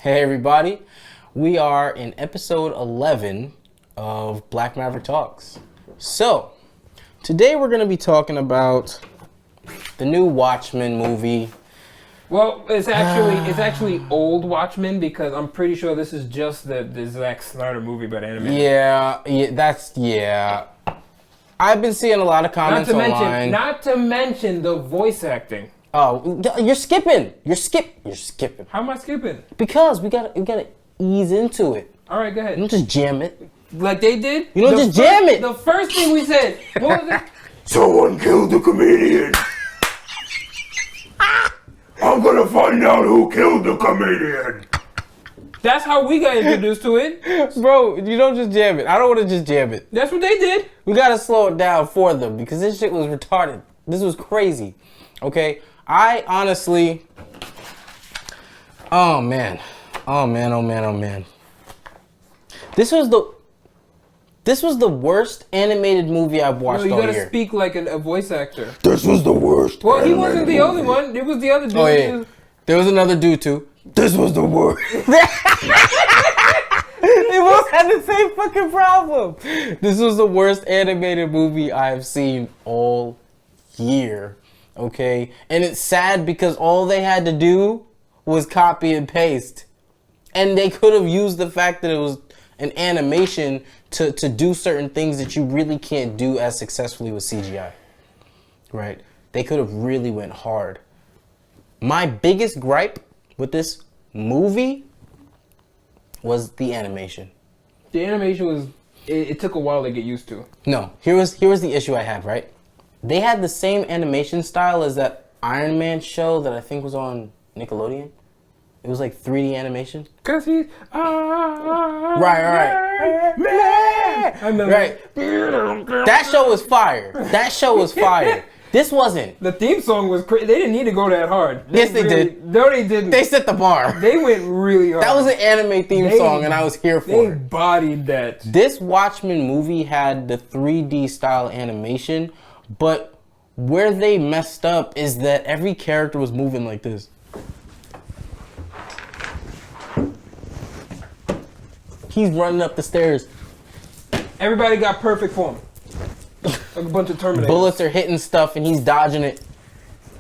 Hey everybody, we are in episode 11 of Black Maverick Talks. So, today we're going to be talking about the new Watchmen movie. Well, it's actually old Watchmen because I'm pretty sure this is just the Zack Snyder movie but animated. Yeah. I've been seeing a lot of comments online. Not to mention the voice acting. Oh, you're skipping. You're skipping. How am I skipping? Because we gotta ease into it. All right, go ahead. You don't just jam it. Like they did? You don't just jam it. The first thing we said, what was it? Someone killed the comedian. I'm gonna find out who killed the comedian. That's how we got introduced to it. Bro, you don't just jam it. I don't want to just jam it. That's what they did. We gotta slow it down for them because this shit was retarded. This was crazy. Okay? I honestly... Oh man. This was the worst animated movie I've watched all year. You gotta speak like a voice actor. This was the worst. Well, he wasn't the only one. It was the other dude. Oh yeah. There was another dude too. This was the worst. They both had the same fucking problem. This was the worst animated movie I've seen all year. Okay? And it's sad because all they had to do was copy and paste. And they could have used the fact that it was an animation to do certain things that you really can't do as successfully with CGI. Right? They could have really went hard. My biggest gripe with this movie was the animation. The animation was... It took a while to get used to. No. Here was the issue I had, right? They had the same animation style as that Iron Man show that I think was on Nickelodeon. It was like 3D animation. Cause he's... Right. I remember. Right. That show was fire. This wasn't. The theme song was crazy. They didn't need to go that hard. Yes, they did. No, they didn't. They set the bar. They went really hard. That was an anime theme song, and I was here for They it. bodied that. This Watchmen movie had the 3D style animation, but where they messed up is that every character was moving like this. He's running up the stairs. Everybody got perfect form. Like a bunch of Terminators. Bullets are hitting stuff and he's dodging it.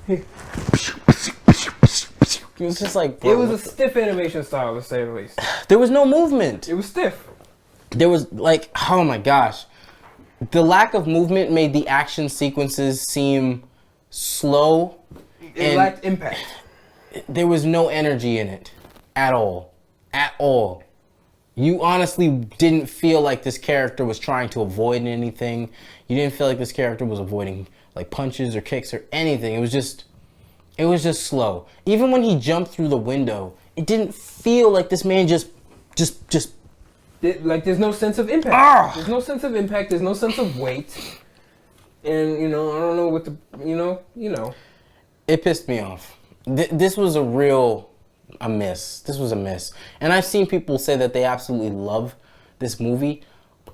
It was just like... Bro, it was a stiff animation style, to say the least. There was no movement. It was stiff. There was like... Oh my gosh. The lack of movement made the action sequences seem slow. It lacked impact. There was no energy in it. At all. You honestly didn't feel like this character was trying to avoid anything. You didn't feel like this character was avoiding like punches or kicks or anything. It was just slow. Even when he jumped through the window, it didn't feel like this man just. Like there's no sense of impact. There's no sense of impact. There's no sense of weight. And I don't know what the It pissed me off. This was a miss. This was a miss. And I've seen people say that they absolutely love this movie.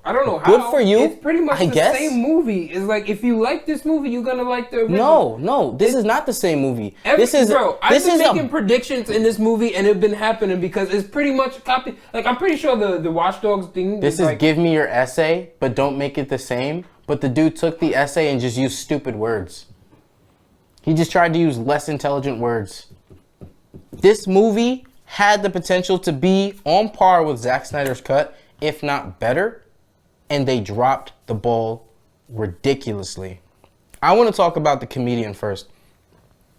I don't know how. Good for you. It's pretty much I the guess. same movie. It's like if you like this movie, you're gonna like the original. No. This is not the same movie. I've been making a predictions in this movie, and it's been happening because it's pretty much copy. Like I'm pretty sure the Watch Dogs thing. This is like, give me your essay, but don't make it the same. But the dude took the essay and just used stupid words. He just tried to use less intelligent words. This movie had the potential to be on par with Zack Snyder's cut, if not better, and they dropped the ball ridiculously. I want to talk about the comedian first.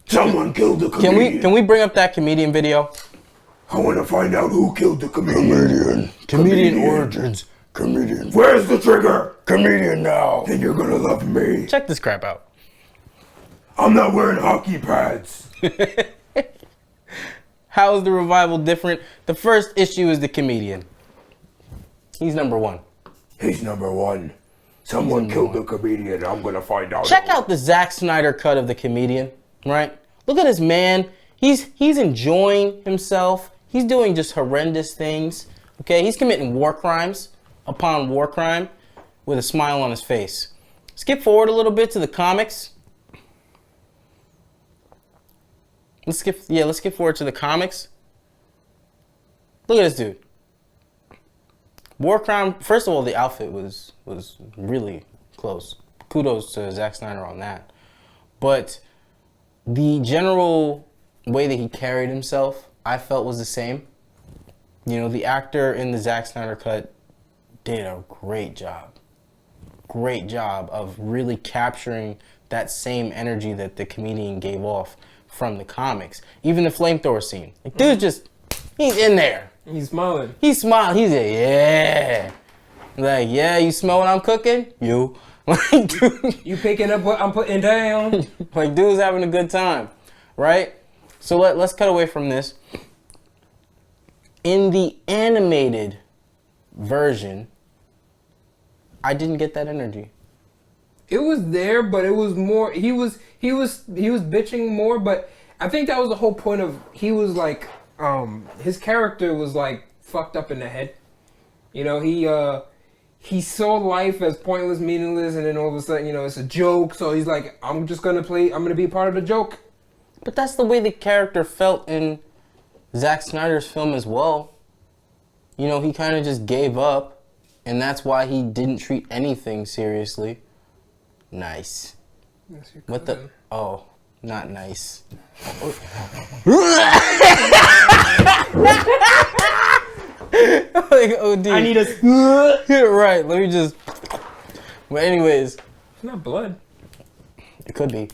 Someone killed the comedian. Can we bring up that comedian video? I want to find out who killed the comedian. Comedian origins. Comedian. Where's the trigger? Comedian now. Then you're gonna love me. Check this crap out. I'm not wearing hockey pads. How is the revival different? The first issue is the comedian. He's number one. He's number one. Someone killed the comedian. I'm gonna find out. Check out the Zack Snyder cut of the comedian, right? Look at this man. He's enjoying himself. He's doing just horrendous things. Okay, he's committing war crimes upon war crime with a smile on his face. Skip forward a little bit to the comics. Let's skip forward to the comics. Look at this dude. War crime. First of all, the outfit was really close. Kudos to Zack Snyder on that. But the general way that he carried himself, I felt was the same. You know, the actor in the Zack Snyder cut did a great job. Great job of really capturing that same energy that the comedian gave off from the comics. Even the flamethrower scene. Like, dude just, he's in there. He's smiling. He's smiling. He's like, yeah. Like, yeah, you smell what I'm cooking? You. Like, dude. You picking up what I'm putting down? Like, dude's having a good time, right? So let's cut away from this. In the animated version, I didn't get that energy. It was there, but it was more. He was bitching more, but I think that was the whole point of. He was like, his character was like fucked up in the head. You know, he saw life as pointless, meaningless, and then all of a sudden, you know, it's a joke. So he's like, I'm gonna be part of the joke. But that's the way the character felt in Zack Snyder's film as well. You know, he kind of just gave up, and that's why he didn't treat anything seriously. Nice. What the? Oh, not nice. Like, OD. I need a. Right. Let me just. But anyways, It's not blood. it could be.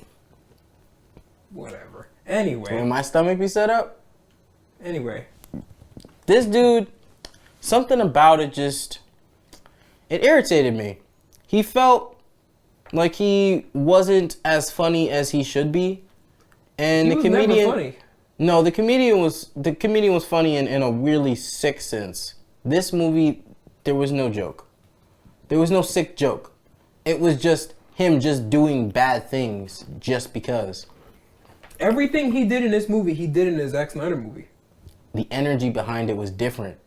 Whatever. Anyway. Will my stomach be set up? Anyway. This dude, something about it just, it irritated me. He felt like he wasn't as funny as he should be. And He the was never comedian, funny. no, the comedian was funny in a really sick sense. This movie, there was no joke. There was no sick joke. It was just him just doing bad things just because. Everything he did in this movie, he did in the Zack Snyder movie. The energy behind it was different.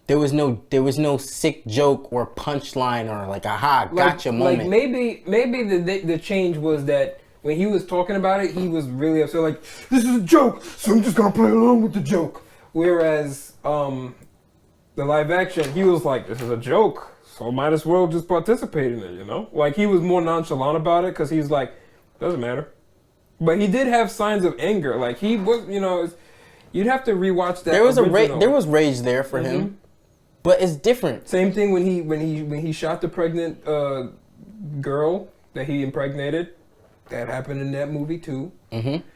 There was no sick joke or punchline or like aha gotcha moment. Like maybe the change was that when he was talking about it, he was really upset. Like, this is a joke, so I'm just gonna play along with the joke. Whereas the live action, he was like, this is a joke, so might as well just participate in it. You know, like he was more nonchalant about it because he's like, doesn't matter. But he did have signs of anger. Like he was, you know, you'd have to rewatch that. There was rage there for him, but it's different. Same thing when he shot the pregnant girl that he impregnated. That happened in that movie too. Mm-hmm.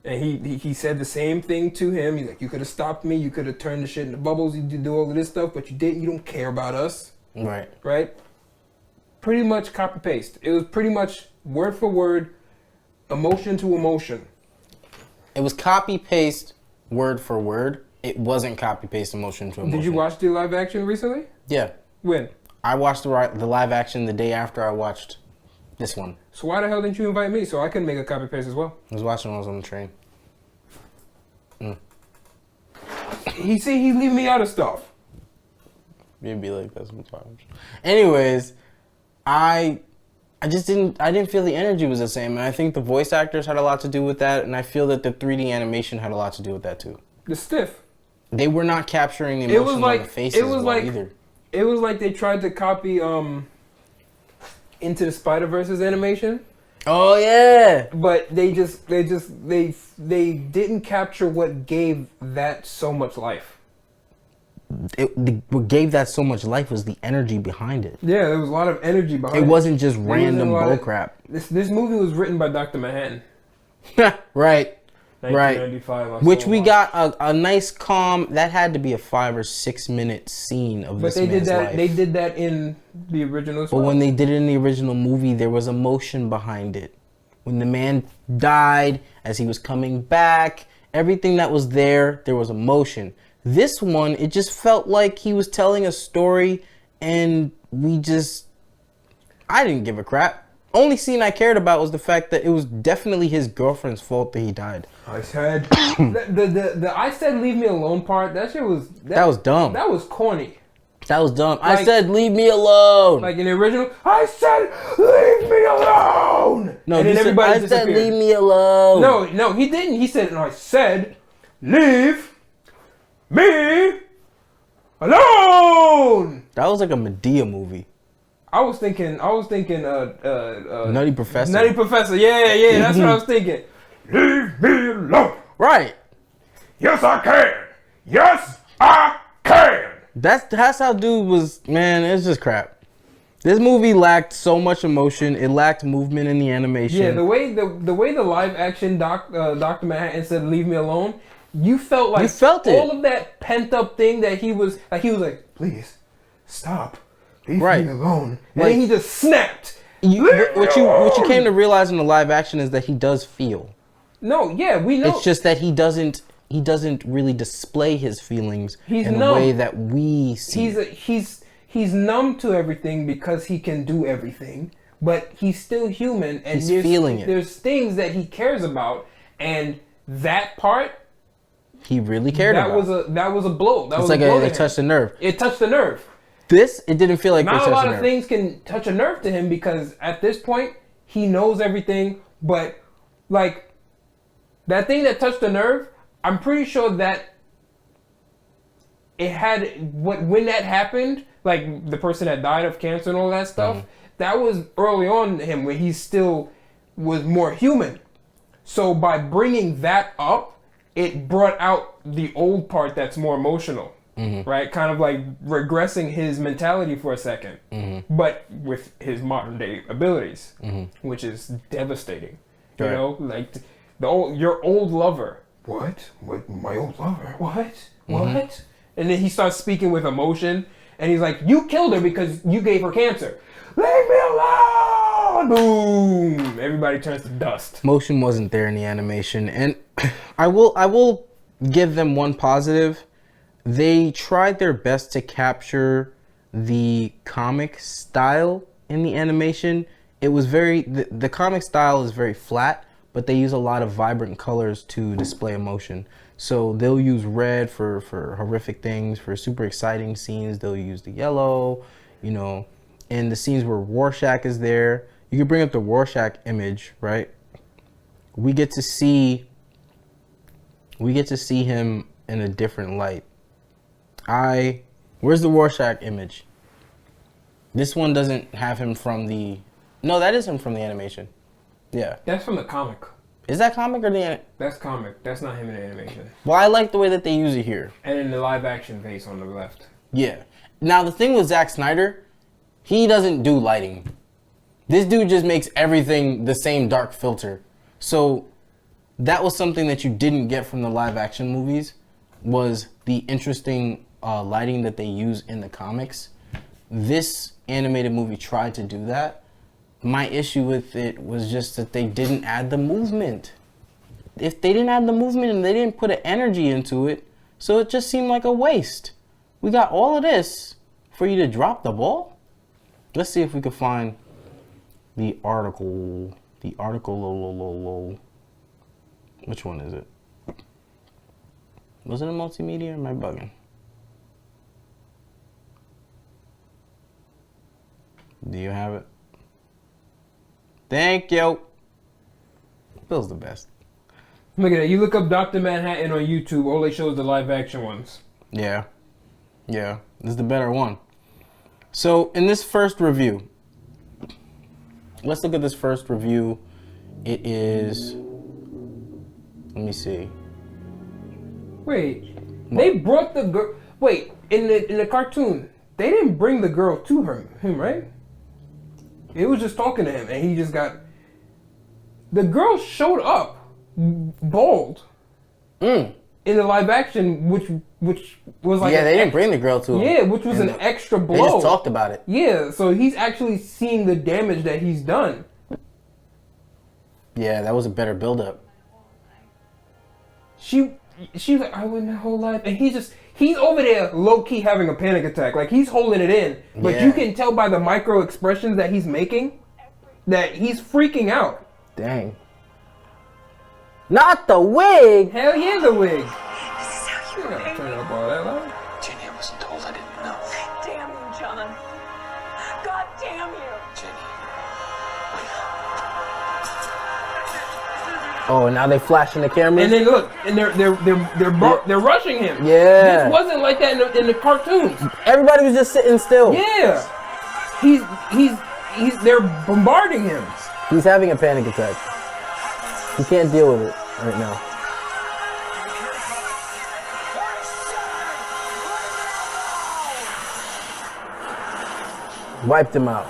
And he said the same thing to him. He's like, you could have stopped me. You could have turned the shit into bubbles. You did do all of this stuff, but you didn't. You don't care about us. Right. Right. Pretty much copy paste. It was pretty much word for word. Emotion to emotion. It was copy paste word for word. It wasn't copy paste emotion to emotion. Did you watch the live action recently? Yeah. When? I watched the live action the day after I watched this one. So why the hell didn't you invite me so I can make a copy paste as well? I was watching when I was on the train. He's leaving me out of stuff. You'd be like that sometimes. Anyways, I didn't feel the energy was the same, and I think the voice actors had a lot to do with that, and I feel that the 3D animation had a lot to do with that too. The stiff. They were not capturing the emotion on the faces either. It was like they tried to copy Into the Spider-Verse's animation. Oh yeah. But they didn't capture what gave that so much life. What gave that so much life was the energy behind it. Yeah, there was a lot of energy behind it. It wasn't just random bullcrap. This movie was written by Dr. Manhattan. Right. 1995. Which we got a nice calm. That had to be a 5 or 6 minute scene of this man's life. They did that in the original. But when they did it in the original movie, there was emotion behind it. When the man died, as he was coming back, everything that was there was emotion. This one, it just felt like he was telling a story, and I didn't give a crap. Only scene I cared about was the fact that it was definitely his girlfriend's fault that he died. I said the I said leave me alone part. That shit was that was dumb. That was corny. That was dumb. I said leave me alone. Like in the original, I said leave me alone. No, and then everybody I said leave me alone. No, he didn't. He said, no, I said leave me alone. That was like a Medea movie. I was thinking, Nutty Professor. Nutty Professor. Yeah, that's what I was thinking. Leave me alone. Right. Yes, I can. Yes, I can. That's how dude was. Man, it's just crap. This movie lacked so much emotion. It lacked movement in the animation. Yeah, the way the live action Dr. Manhattan said "Leave me alone," you felt like all of that pent up thing that he was like, please stop, leave me alone, and then he just snapped. What you came to realize in the live action is that he does feel. No, yeah, we know. It's just that he doesn't really display his feelings in numb. a way that we see. He's numb to everything because he can do everything, but he's still human, and he's feeling it. There's things that he cares about, and that part he really cared about. That was a blow. It's like it touched a nerve. It touched the nerve. This, it didn't feel like not it touched a lot a of nerve. things can touch a nerve to him because at this point he knows everything, but like that thing that touched the nerve, I'm pretty sure that it had when that happened, like the person that died of cancer and all that stuff, that was early on in him when he still was more human. So by bringing that up, it brought out the old part that's more emotional, right? Kind of like regressing his mentality for a second, but with his modern day abilities, which is devastating. You know, like your old lover. What? My old lover? What? And then he starts speaking with emotion, and he's like, "You killed her because you gave her cancer. Leave me alone!" Boom! Everybody turns to dust. Motion wasn't there in the animation, and I will give them one positive. They tried their best to capture the comic style in the animation. It was the comic style is very flat, but they use a lot of vibrant colors to display emotion. So they'll use red for horrific things, for super exciting scenes. They'll use the yellow, you know, and the scenes where Rorschach is there. You can bring up the Rorschach image, right? We get to see him in a different light. Where's the Rorschach image? This one doesn't have him from the... No, that is him from the animation. Yeah. That's from the comic. Is that comic or the... That's comic. That's not him in the animation. Well, I like the way that they use it here. And in the live action face on the left. Yeah. Now, the thing with Zack Snyder, he doesn't do lighting. This dude just makes everything the same dark filter. So that was something that you didn't get from the live action movies, was the interesting lighting that they use in the comics. This animated movie tried to do that. My issue with it was just that they didn't add the movement. If they didn't add the movement and they didn't put an energy into it, so it just seemed like a waste. We got all of this for you to drop the ball? Let's see if we can find the article. Which one is it? Was it a multimedia or am I bugging? Do you have it? Thank you. Bill's the best. Look at that. You look up Dr. Manhattan on YouTube, all they show is the live action ones. Yeah. Yeah. This is the better one. So, in this first review, let's look at this first review. It is... Let me see. Wait. They brought the girl... Wait. In the cartoon, they didn't bring the girl to him, right? It was just talking to him, and he just got... The girl showed up, bald, in the live action, which was like... Yeah, they didn't bring the girl to him. Yeah, which was an extra blow. They just talked about it. Yeah, so he's actually seeing the damage that he's done. Yeah, that was a better build-up. She was like, I went my whole life, and he's over there low-key having a panic attack. Like, he's holding it in. But you can tell by the micro expressions that he's making that he's freaking out. Dang. Not the wig! Hell yeah, the wig. This is how you Yeah, turn up all that loud. Jenny, I wasn't told. I didn't know. Damn you, John. God damn you. Jenny. Oh, and now they flashing the cameras. And then look, and they're rushing him. Yeah. This wasn't like that in the cartoons. Everybody was just sitting still. Yeah. They're bombarding him. He's having a panic attack. He can't deal with it right now. Wiped him out.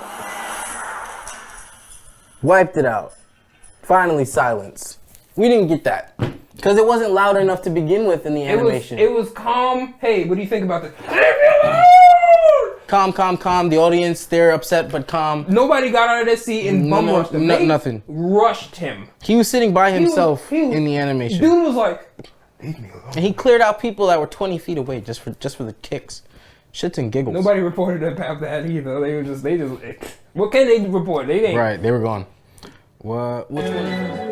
Wiped it out. Finally silence. We didn't get that. Because it wasn't loud enough to begin with in the animation. It was calm. Hey, what do you think about this? Calm, calm, calm. The audience, they're upset but calm. Nobody got out of their seat and bum rushed him. Nothing. Rushed him. He was sitting by himself in the animation. Dude was like, Leave me alone. And he cleared out people that were 20 feet away just for the kicks. Shits and giggles. nobody reported about that either. They just, what can they report? They ain't. Right, they were gone. What? Which one?